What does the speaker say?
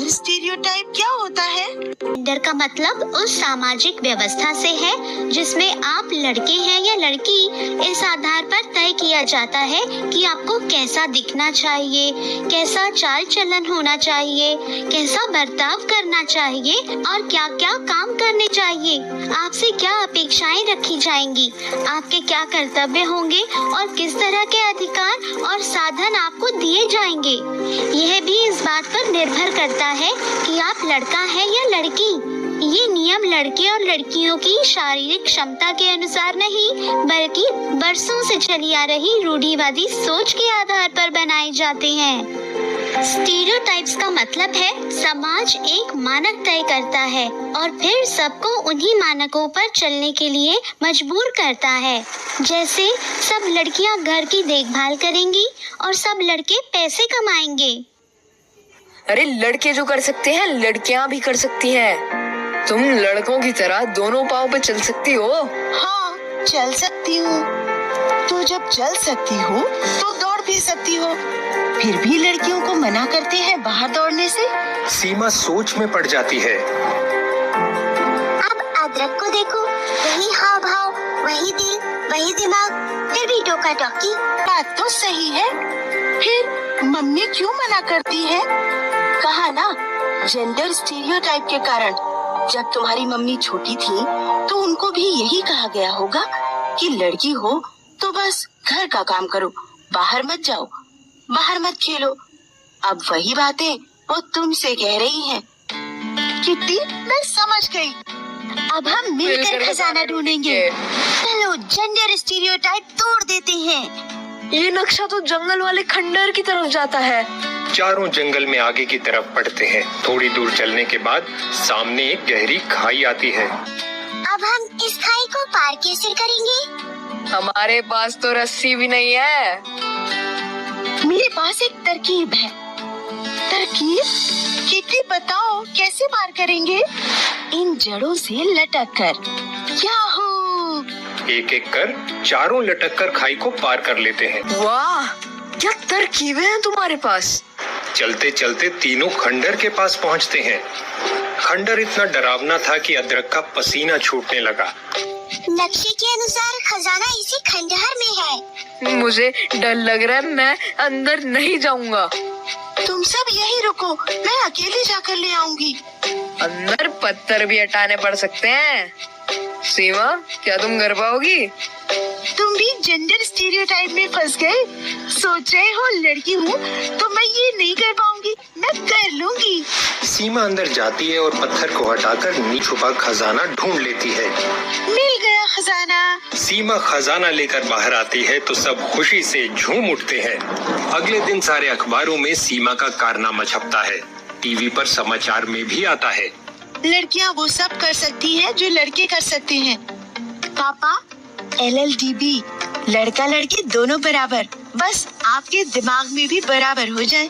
Gender stereotype क्या होता है? जेंडर का मतलब उस सामाजिक व्यवस्था से है जिसमें आप लड़के हैं या लड़की, इस आधार पर तय किया जाता है कि आपको कैसा दिखना चाहिए, कैसा चाल चलन होना चाहिए, कैसा बर्ताव करना चाहिए और क्या क्या काम करने चाहिए। आपसे क्या अपेक्षाएं रखी जाएंगी, आपके क्या कर्तव्य होंगे और किस तरह के अधिकार और साधन आपको दिए जाएंगे। यह भी इस बात पर निर्भर करता है कि आप लड़का है या लड़की। ये नियम लड़के और लड़कियों की शारीरिक क्षमता के अनुसार नहीं, बल्कि बरसों से चली आ रही रूढ़िवादी सोच के आधार पर बनाए जाते हैं। स्टीरियोटाइप्स का मतलब है समाज एक मानक तय करता है और फिर सबको उन्हीं मानकों पर चलने के लिए मजबूर करता है। जैसे सब लड़कियां घर की देखभाल करेंगी और सब लड़के पैसे कमाएंगे। अरे लड़के जो कर सकते हैं लड़कियां भी कर सकती हैं। तुम लड़कों की तरह दोनों पाँव पे चल सकती हो। हाँ, चल सकती हूँ। तो जब चल सकती हो तो दौड़ भी सकती हो। फिर भी लड़कियों को मना करते हैं बाहर दौड़ने से। सीमा सोच में पड़ जाती है। अब अदरक को देखो, वही हाव भाव, वही दिल, वही दिमाग, फिर भी टोका टोकी। बात तो सही है, फिर मम्मी क्यों मना करती है? कहा ना, जेंडर स्टीरियोटाइप के कारण। जब तुम्हारी मम्मी छोटी थी तो उनको भी यही कहा गया होगा कि लड़की हो तो बस घर का काम करो, बाहर मत जाओ, बाहर मत खेलो। अब वही बातें वो तुमसे कह रही हैं। किट्टी, मैं समझ गई। अब हम मिलकर खजाना ढूंढेंगे। चलो जेंडर स्टीरियोटाइप तोड़ देते हैं। ये नक्शा तो जंगल वाले खंडहर की तरफ जाता है। चारों जंगल में आगे की तरफ बढ़ते हैं। थोड़ी दूर चलने के बाद सामने एक गहरी खाई आती है। अब हम इस खाई को पार कैसे करेंगे? हमारे पास तो रस्सी भी नहीं है। मेरे पास एक तरकीब है। तरकीब? किट्टी बताओ कैसे पार करेंगे? इन जड़ों से लटक कर। याहू! एक एक कर चारों लटक कर खाई को पार कर लेते हैं। वाह, क्या तरकीबें हैं तुम्हारे पास। चलते चलते तीनों खंडर के पास पहुंचते हैं। खंडर इतना डरावना था कि अदरक का पसीना छूटने लगा। नक्शे के अनुसार खजाना इसी खंडहर में है। मुझे डर लग रहा है, मैं अंदर नहीं जाऊंगा। तुम सब यही रुको, मैं अकेले जाकर ले आऊंगी। अंदर पत्थर भी हटाने पड़ सकते हैं। सीमा, क्या तुम कर पाओगी? तुम भी जेंडर स्टीरियोटाइप में फंस गए। सोच रहे हो लड़की हूँ तो मैं ये नहीं कर पाऊंगी, मैं कर लूंगी। सीमा अंदर जाती है और पत्थर को हटाकर नीचे छुपा खजाना ढूंढ लेती है। मिल गया खजाना। सीमा खजाना लेकर बाहर आती है तो सब खुशी से झूम उठते हैं। अगले दिन सारे अखबारों में सीमा का कारनामा छपता है। टीवी पर समाचार में भी आता है। लड़कियाँ वो सब कर सकती हैं जो लड़के कर सकते हैं। पापा, LLDB, लड़का लड़की दोनों बराबर, बस आपके दिमाग में भी बराबर हो जाए।